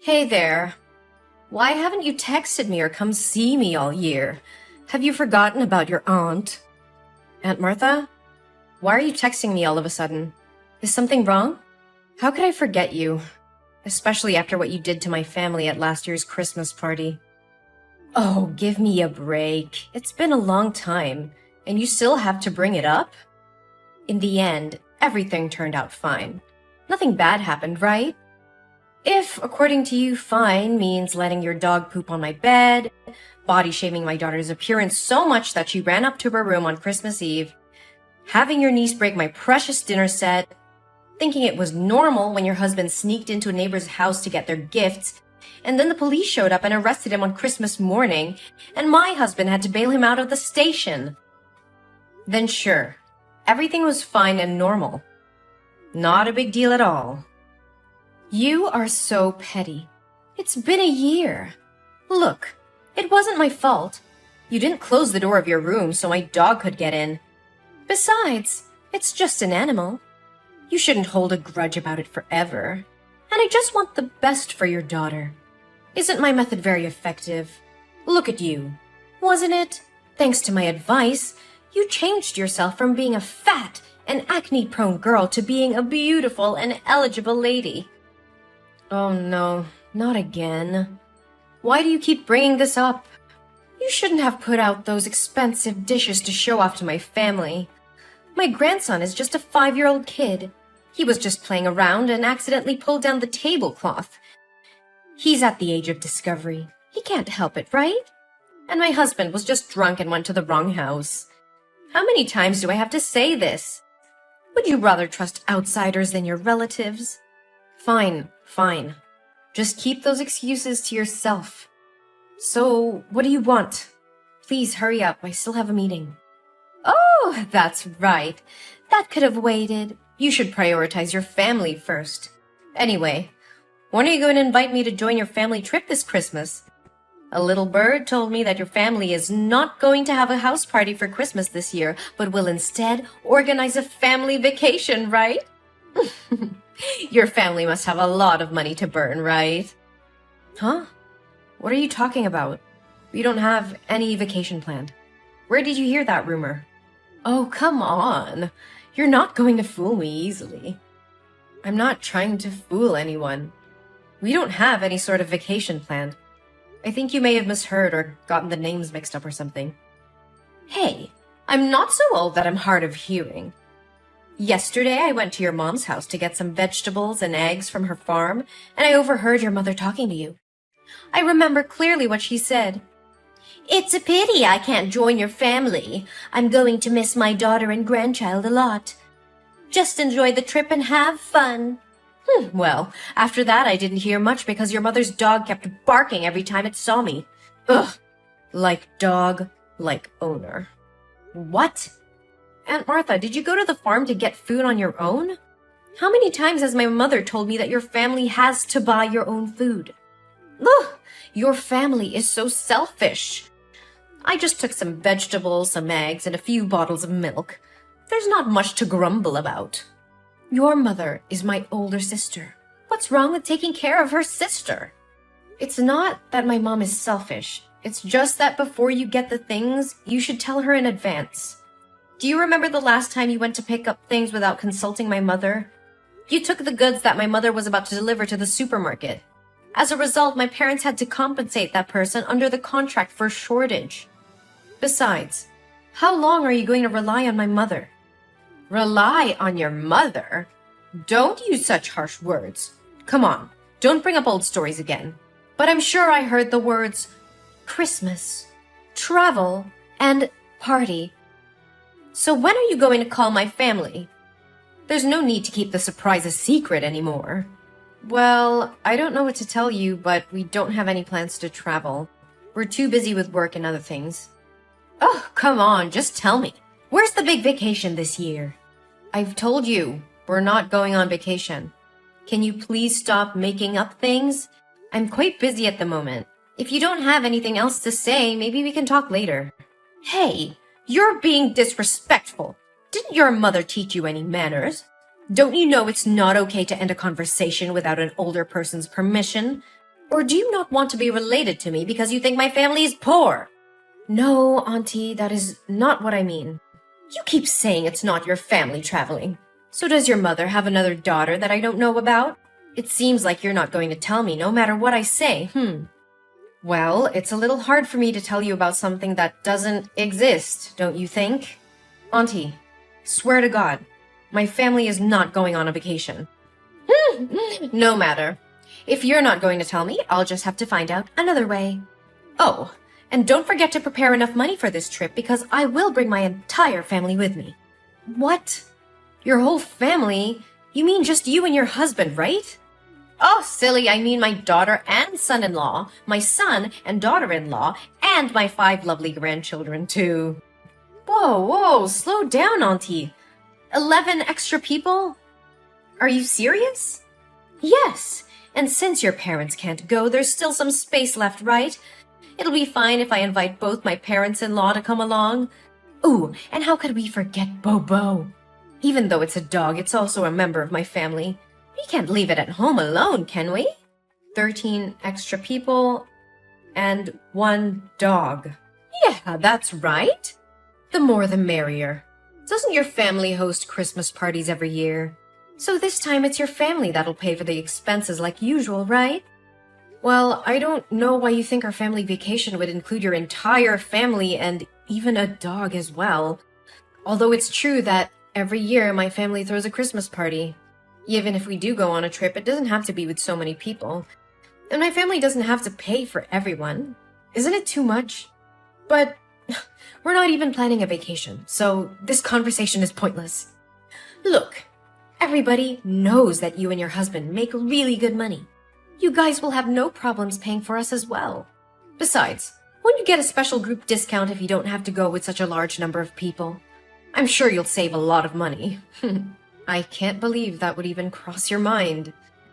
Hey there. Why haven't you texted me or come see me all year? Have you forgotten about your aunt? Aunt Martha? Why are you texting me all of a sudden? Is something wrong? How could I forget you? Especially after what you did to my family at last year's Christmas party. Oh, give me a break. It's been a long time, and you still have to bring it up? In the end, everything turned out fine. Nothing bad happened, right? If, according to you, fine means letting your dog poop on my bed, body shaming my daughter's appearance so much that she ran up to her room on Christmas Eve, having your niece break my precious dinner set, thinking it was normal when your husband sneaked into a neighbor's house to get their gifts, and then the police showed up and arrested him on Christmas morning, and my husband had to bail him out of the station. Then sure, everything was fine and normal. Not a big deal at all. You are so petty. It's been a year. Look, it wasn't my fault. You didn't close the door of your room so my dog could get in. Besides, it's just an animal. You shouldn't hold a grudge about it forever. And I just want the best for your daughter. Isn't my method very effective? Look at you. Wasn't it? Thanks to my advice, you changed yourself from being a fat and acne-prone girl to being a beautiful and eligible lady. Oh no, not again. Why do you keep bringing this up? You shouldn't have put out those expensive dishes to show off to my family. My grandson is just a 5-year-old kid. He was just playing around and accidentally pulled down the tablecloth. He's at the age of discovery. He can't help it, right? And my husband was just drunk and went to the wrong house. How many times do I have to say this? Would you rather trust outsiders than your relatives? Fine. Just keep those excuses to yourself. So, what do you want? Please hurry up, I still have a meeting. Oh, that's right. That could have waited. You should prioritize your family first. Anyway, when are you going to invite me to join your family trip this Christmas? A little bird told me that your family is not going to have a house party for Christmas this year, but will instead organize a family vacation, right? Your family must have a lot of money to burn, right? Huh? What are you talking about? We don't have any vacation planned. Where did you hear that rumor? Oh, come on. You're not going to fool me easily. I'm not trying to fool anyone. We don't have any sort of vacation planned. I think you may have misheard or gotten the names mixed up or something. Hey, I'm not so old that I'm hard of hearing. Yesterday, I went to your mom's house to get some vegetables and eggs from her farm, and I overheard your mother talking to you. I remember clearly what she said. It's a pity I can't join your family. I'm going to miss my daughter and grandchild a lot. Just enjoy the trip and have fun. Well, after that, I didn't hear much because your mother's dog kept barking every time it saw me. Ugh. Like dog, like owner. What? Aunt Martha, did you go to the farm to get food on your own? How many times has my mother told me that your family has to buy your own food? Ugh, your family is so selfish. I just took some vegetables, some eggs, and a few bottles of milk. There's not much to grumble about. Your mother is my older sister. What's wrong with taking care of her sister? It's not that my mom is selfish. It's just that before you get the things, you should tell her in advance. Do you remember the last time you went to pick up things without consulting my mother? You took the goods that my mother was about to deliver to the supermarket. As a result, my parents had to compensate that person under the contract for a shortage. Besides, how long are you going to rely on my mother? Rely on your mother? Don't use such harsh words. Come on, don't bring up old stories again. But I'm sure I heard the words Christmas, travel, and party. So when are you going to call my family? There's no need to keep the surprise a secret anymore. Well, I don't know what to tell you, but we don't have any plans to travel. We're too busy with work and other things. Oh, come on, just tell me. Where's the big vacation this year? I've told you, we're not going on vacation. Can you please stop making up things? I'm quite busy at the moment. If you don't have anything else to say, maybe we can talk later. Hey, you're being disrespectful. Didn't your mother teach you any manners? Don't you know it's not okay to end a conversation without an older person's permission? Or do you not want to be related to me because you think my family is poor? No, Auntie, that is not what I mean. You keep saying it's not your family traveling. So does your mother have another daughter that I don't know about? It seems like you're not going to tell me no matter what I say, Well, it's a little hard for me to tell you about something that doesn't exist, don't you think? Auntie, swear to God, my family is not going on a vacation. No matter. If you're not going to tell me, I'll just have to find out another way. Oh, and don't forget to prepare enough money for this trip because I will bring my entire family with me. What? Your whole family? You mean just you and your husband, right? Oh, silly, I mean my daughter and son-in-law, my son and daughter-in-law, and my 5 lovely grandchildren, too. Whoa, slow down, Auntie. 11 extra people? Are you serious? Yes, and since your parents can't go, there's still some space left, right? It'll be fine if I invite both my parents-in-law to come along. Ooh, and how could we forget Bobo? Even though it's a dog, it's also a member of my family. We can't leave it at home alone, can we? 13 extra people and 1 dog. Yeah, that's right. The more the merrier. Doesn't your family host Christmas parties every year? So this time it's your family that'll pay for the expenses like usual, right? Well, I don't know why you think our family vacation would include your entire family and even a dog as well. Although it's true that every year my family throws a Christmas party. Even if we do go on a trip, it doesn't have to be with so many people. And my family doesn't have to pay for everyone. Isn't it too much? But we're not even planning a vacation, so this conversation is pointless. Look, everybody knows that you and your husband make really good money. You guys will have no problems paying for us as well. Besides, won't you get a special group discount if you don't have to go with such a large number of people? I'm sure you'll save a lot of money. I can't believe that would even cross your mind.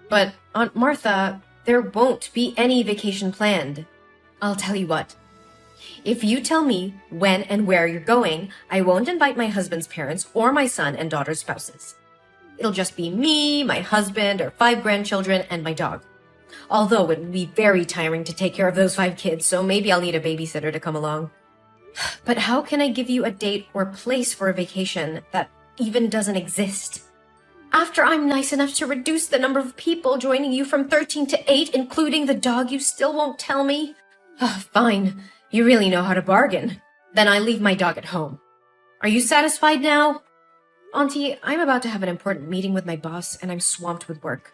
But, Aunt Martha, there won't be any vacation planned. I'll tell you what. If you tell me when and where you're going, I won't invite my husband's parents or my son and daughter's spouses. It'll just be me, my husband, our 5 grandchildren, and my dog. Although it would be very tiring to take care of those 5 kids, so maybe I'll need a babysitter to come along. But how can I give you a date or place for a vacation that even doesn't exist? After I'm nice enough to reduce the number of people joining you from 13 to 8, including the dog, you still won't tell me? Fine. You really know how to bargain. Then I leave my dog at home. Are you satisfied now? Auntie, I'm about to have an important meeting with my boss and I'm swamped with work.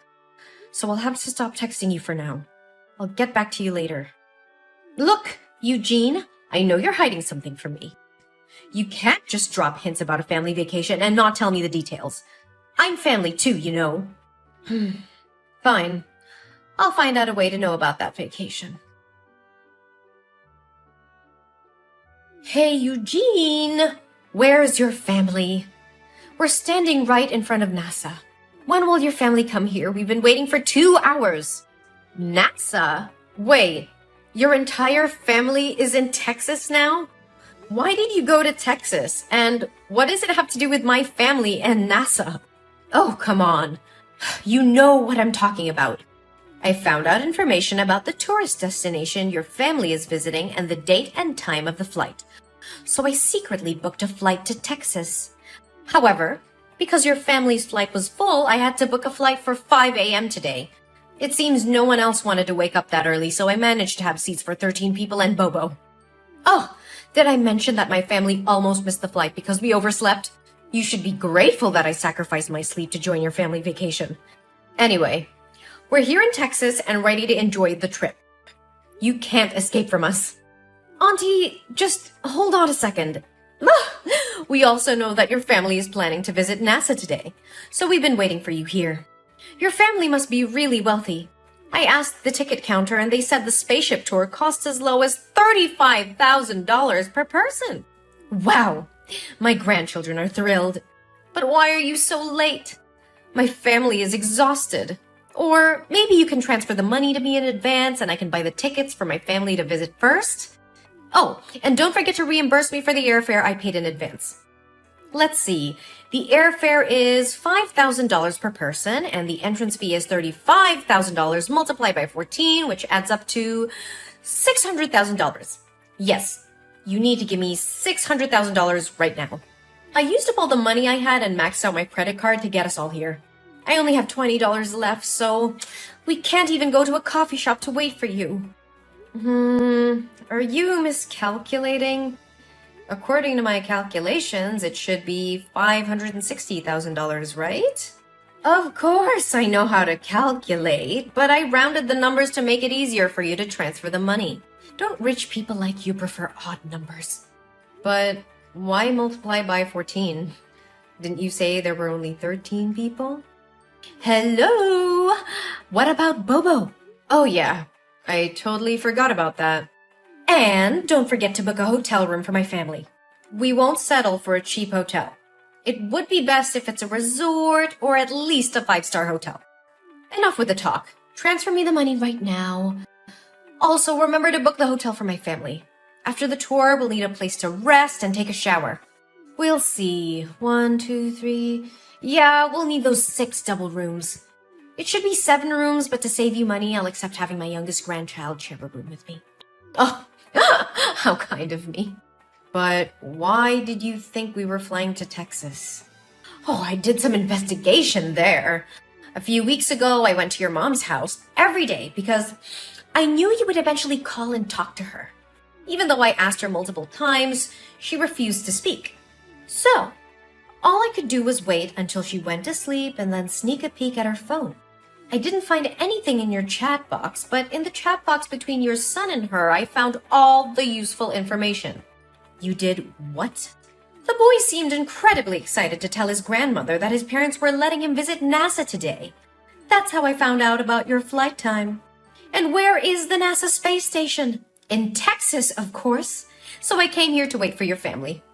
So I'll have to stop texting you for now. I'll get back to you later. Look, Eugene, I know you're hiding something from me. You can't just drop hints about a family vacation and not tell me the details. I'm family too, you know. Fine. I'll find out a way to know about that vacation. Hey, Eugene! Where's your family? We're standing right in front of NASA. When will your family come here? We've been waiting for 2 hours. NASA? Wait, your entire family is in Texas now? Why did you go to Texas? And what does it have to do with my family and NASA? Oh, come on. You know what I'm talking about. I found out information about the tourist destination your family is visiting and the date and time of the flight. So I secretly booked a flight to Texas. However, because your family's flight was full, I had to book a flight for 5 a.m. today. It seems no one else wanted to wake up that early, so I managed to have seats for 13 people and Bobo. Oh, did I mention that my family almost missed the flight because we overslept? You should be grateful that I sacrificed my sleep to join your family vacation. Anyway, we're here in Texas and ready to enjoy the trip. You can't escape from us. Auntie, just hold on a second. We also know that your family is planning to visit NASA today, so we've been waiting for you here. Your family must be really wealthy. I asked the ticket counter and they said the spaceship tour costs as low as $35,000 per person. Wow, my grandchildren are thrilled. But why are you so late? My family is exhausted. Or maybe you can transfer the money to me in advance and I can buy the tickets for my family to visit first. Oh, and don't forget to reimburse me for the airfare I paid in advance. Let's see. The airfare is $5,000 per person, and the entrance fee is $35,000 multiplied by 14, which adds up to $600,000. Yes, you need to give me $600,000 right now. I used up all the money I had and maxed out my credit card to get us all here. I only have $20 left, so we can't even go to a coffee shop to wait for you. Are you miscalculating? According to my calculations, it should be $560,000, right? Of course, I know how to calculate, but I rounded the numbers to make it easier for you to transfer the money. Don't rich people like you prefer odd numbers? But why multiply by 14? Didn't you say there were only 13 people? Hello? What about Bobo? Oh yeah, I totally forgot about that. And don't forget to book a hotel room for my family. We won't settle for a cheap hotel. It would be best if it's a resort or at least a 5-star hotel. Enough with the talk. Transfer me the money right now. Also, remember to book the hotel for my family. After the tour, we'll need a place to rest and take a shower. We'll see. 1, 2, 3... Yeah, we'll need those 6 double rooms. It should be 7 rooms, but to save you money, I'll accept having my youngest grandchild share a room with me. Oh, how kind of me. But why did you think we were flying to Texas? Oh, I did some investigation there. A few weeks ago, I went to your mom's house every day because I knew you would eventually call and talk to her. Even though I asked her multiple times, she refused to speak. So, all I could do was wait until she went to sleep and then sneak a peek at her phone. I didn't find anything in your chat box, but in the chat box between your son and her, I found all the useful information. You did what? The boy seemed incredibly excited to tell his grandmother that his parents were letting him visit NASA today. That's how I found out about your flight time. And where is the NASA space station? In Texas, of course. So I came here to wait for your family.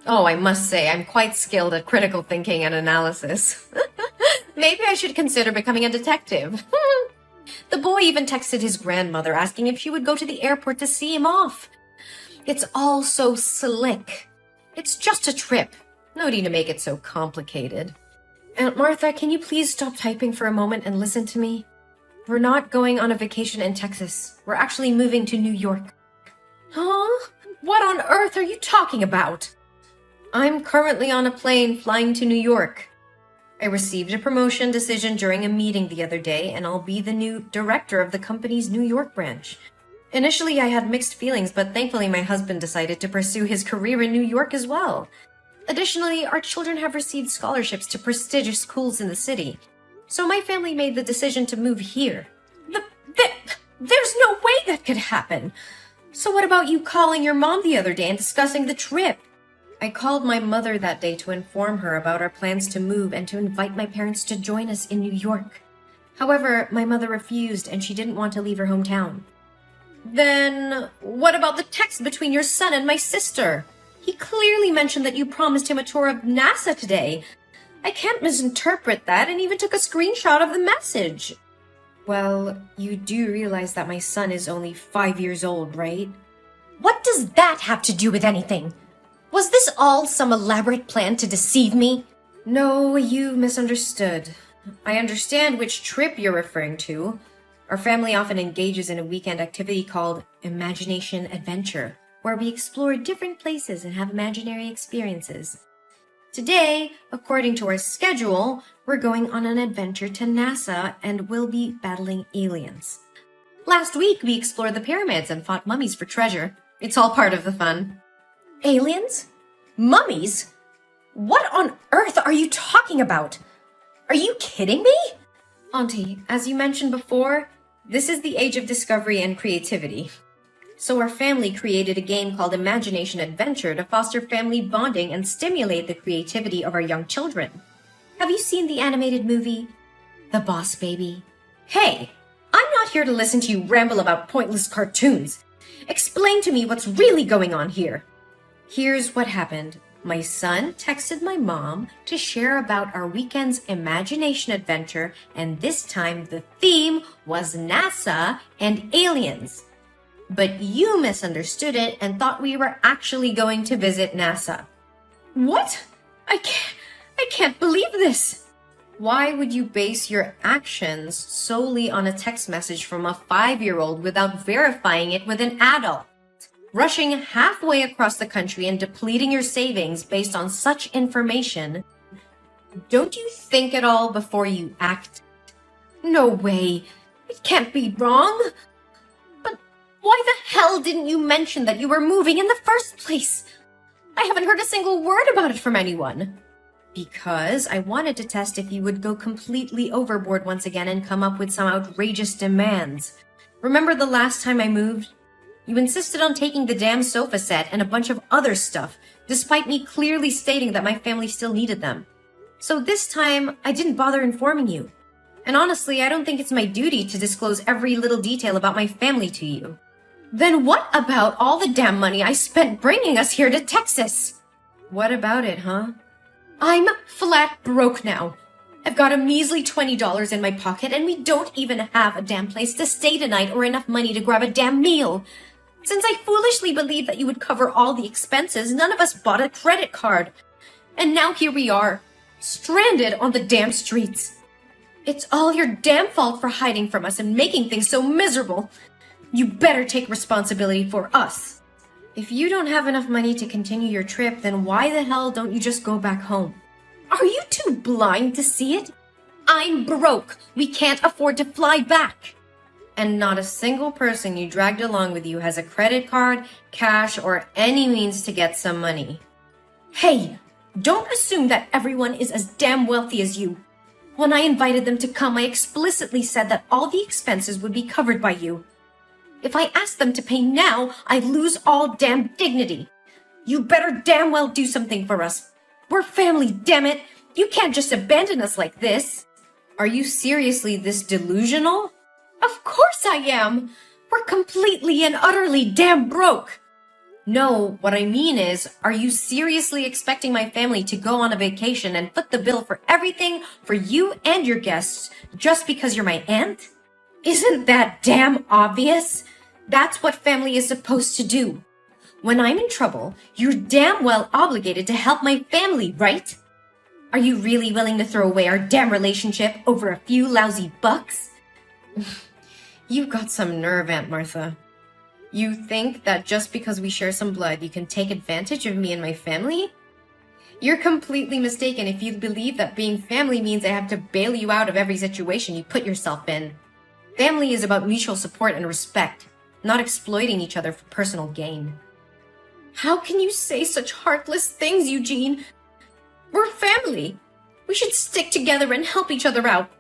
Oh, I must say, I'm quite skilled at critical thinking and analysis. Maybe I should consider becoming a detective. The boy even texted his grandmother asking if she would go to the airport to see him off. It's all so slick. It's just a trip. No need to make it so complicated. Aunt Martha, can you please stop typing for a moment and listen to me? We're not going on a vacation in Texas. We're actually moving to New York. Huh? What on earth are you talking about? I'm currently on a plane flying to New York. I received a promotion decision during a meeting the other day, and I'll be the new director of the company's New York branch. Initially, I had mixed feelings, but thankfully my husband decided to pursue his career in New York as well. Additionally, our children have received scholarships to prestigious schools in the city, so my family made the decision to move here. There's no way that could happen! So what about you calling your mom the other day and discussing the trip? I called my mother that day to inform her about our plans to move and to invite my parents to join us in New York. However, my mother refused and she didn't want to leave her hometown. Then, what about the text between your son and my sister? He clearly mentioned that you promised him a tour of NASA today. I can't misinterpret that and even took a screenshot of the message. Well, you do realize that my son is only 5 years old, right? What does that have to do with anything? Was this all some elaborate plan to deceive me? No, you misunderstood. I understand which trip you're referring to. Our family often engages in a weekend activity called Imagination Adventure, where we explore different places and have imaginary experiences. Today, according to our schedule, we're going on an adventure to NASA and we'll be battling aliens. Last week, we explored the pyramids and fought mummies for treasure. It's all part of the fun. Aliens? Mummies? What on earth are you talking about? Are you kidding me? Auntie, as you mentioned before, this is the age of discovery and creativity. So our family created a game called Imagination Adventure to foster family bonding and stimulate the creativity of our young children. Have you seen the animated movie, The Boss Baby? Hey, I'm not here to listen to you ramble about pointless cartoons. Explain to me what's really going on here. Here's what happened. My son texted my mom to share about our weekend's imagination adventure, and this time the theme was NASA and aliens. But you misunderstood it and thought we were actually going to visit NASA. What? I can't believe this. Why would you base your actions solely on a text message from a 5-year-old without verifying it with an adult? Rushing halfway across the country and depleting your savings based on such information. Don't you think at all before you act? No way. It can't be wrong. But why the hell didn't you mention that you were moving in the first place? I haven't heard a single word about it from anyone. Because I wanted to test if you would go completely overboard once again and come up with some outrageous demands. Remember the last time I moved? You insisted on taking the damn sofa set and a bunch of other stuff, despite me clearly stating that my family still needed them. So this time, I didn't bother informing you. And honestly, I don't think it's my duty to disclose every little detail about my family to you. Then what about all the damn money I spent bringing us here to Texas? What about it, huh? I'm flat broke now. I've got a measly $20 in my pocket and we don't even have a damn place to stay tonight or enough money to grab a damn meal. Since I foolishly believed that you would cover all the expenses, none of us bought a credit card. And now here we are, stranded on the damn streets. It's all your damn fault for hiding from us and making things so miserable. You better take responsibility for us. If you don't have enough money to continue your trip, then why the hell don't you just go back home? Are you too blind to see it? I'm broke. We can't afford to fly back. And not a single person you dragged along with you has a credit card, cash, or any means to get some money. Hey, don't assume that everyone is as damn wealthy as you. When I invited them to come, I explicitly said that all the expenses would be covered by you. If I asked them to pay now, I'd lose all damn dignity. You better damn well do something for us. We're family, damn it. You can't just abandon us like this. Are you seriously this delusional? Of course I am. We're completely and utterly damn broke. No, what I mean is, are you seriously expecting my family to go on a vacation and foot the bill for everything for you and your guests just because you're my aunt? Isn't that damn obvious? That's what family is supposed to do. When I'm in trouble, you're damn well obligated to help my family, right? Are you really willing to throw away our damn relationship over a few lousy bucks? You've got some nerve, Aunt Martha. You think that just because we share some blood, you can take advantage of me and my family? You're completely mistaken if you believe that being family means I have to bail you out of every situation you put yourself in. Family is about mutual support and respect, not exploiting each other for personal gain. How can you say such heartless things, Eugene? We're family. We should stick together and help each other out.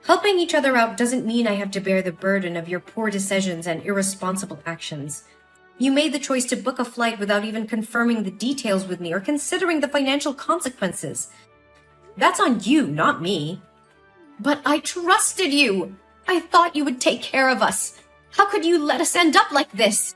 Helping each other out doesn't mean I have to bear the burden of your poor decisions and irresponsible actions. You made the choice to book a flight without even confirming the details with me or considering the financial consequences. That's on you, not me. But I trusted you. I thought you would take care of us. How could you let us end up like this?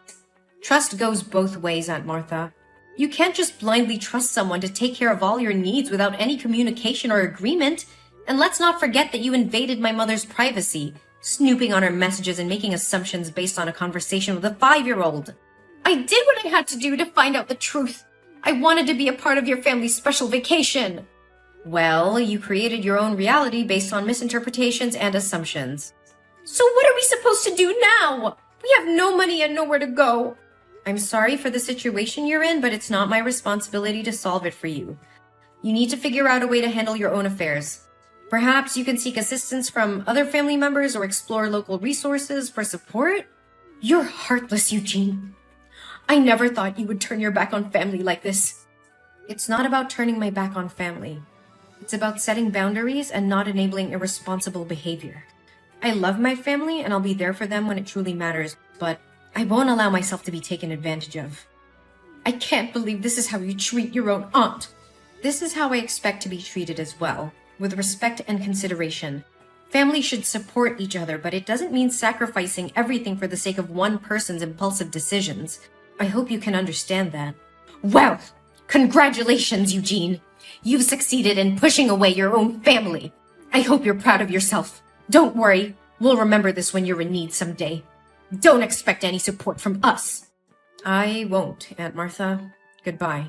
Trust goes both ways, Aunt Martha. You can't just blindly trust someone to take care of all your needs without any communication or agreement. And let's not forget that you invaded my mother's privacy, snooping on her messages and making assumptions based on a conversation with a 5-year-old. I did what I had to do to find out the truth. I wanted to be a part of your family's special vacation. Well, you created your own reality based on misinterpretations and assumptions. So what are we supposed to do now? We have no money and nowhere to go. I'm sorry for the situation you're in, but it's not my responsibility to solve it for you. You need to figure out a way to handle your own affairs. Perhaps you can seek assistance from other family members or explore local resources for support. You're heartless, Eugene. I never thought you would turn your back on family like this. It's not about turning my back on family. It's about setting boundaries and not enabling irresponsible behavior. I love my family and I'll be there for them when it truly matters, but I won't allow myself to be taken advantage of. I can't believe this is how you treat your own aunt. This is how I expect to be treated as well, with respect and consideration. Family should support each other, but it doesn't mean sacrificing everything for the sake of one person's impulsive decisions. I hope you can understand that. Well, congratulations, Eugene. You've succeeded in pushing away your own family. I hope you're proud of yourself. Don't worry, we'll remember this when you're in need someday. Don't expect any support from us. I won't, Aunt Martha. Goodbye.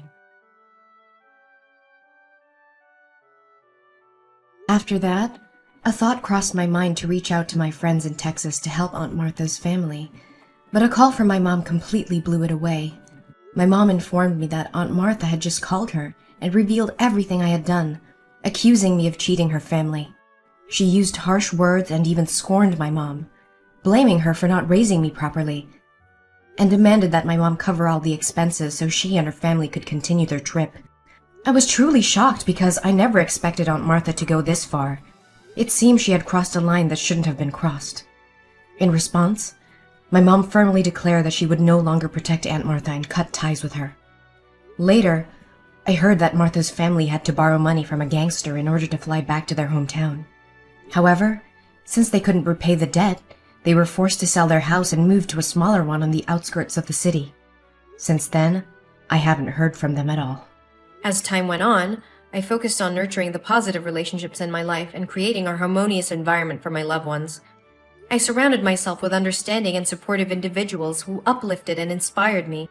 After that, a thought crossed my mind to reach out to my friends in Texas to help Aunt Martha's family, but a call from my mom completely blew it away. My mom informed me that Aunt Martha had just called her and revealed everything I had done, accusing me of cheating her family. She used harsh words and even scorned my mom, blaming her for not raising me properly, and demanded that my mom cover all the expenses so she and her family could continue their trip. I was truly shocked because I never expected Aunt Martha to go this far. It seemed she had crossed a line that shouldn't have been crossed. In response, my mom firmly declared that she would no longer protect Aunt Martha and cut ties with her. Later, I heard that Martha's family had to borrow money from a gangster in order to fly back to their hometown. However, since they couldn't repay the debt, they were forced to sell their house and move to a smaller one on the outskirts of the city. Since then, I haven't heard from them at all. As time went on, I focused on nurturing the positive relationships in my life and creating a harmonious environment for my loved ones. I surrounded myself with understanding and supportive individuals who uplifted and inspired me.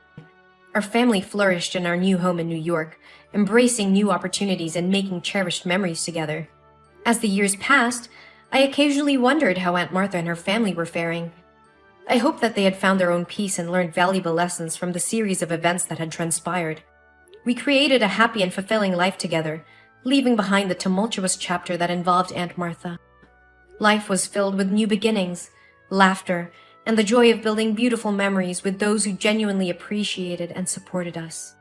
Our family flourished in our new home in New York, embracing new opportunities and making cherished memories together. As the years passed, I occasionally wondered how Aunt Martha and her family were faring. I hoped that they had found their own peace and learned valuable lessons from the series of events that had transpired. We created a happy and fulfilling life together, leaving behind the tumultuous chapter that involved Aunt Martha. Life was filled with new beginnings, laughter, and the joy of building beautiful memories with those who genuinely appreciated and supported us.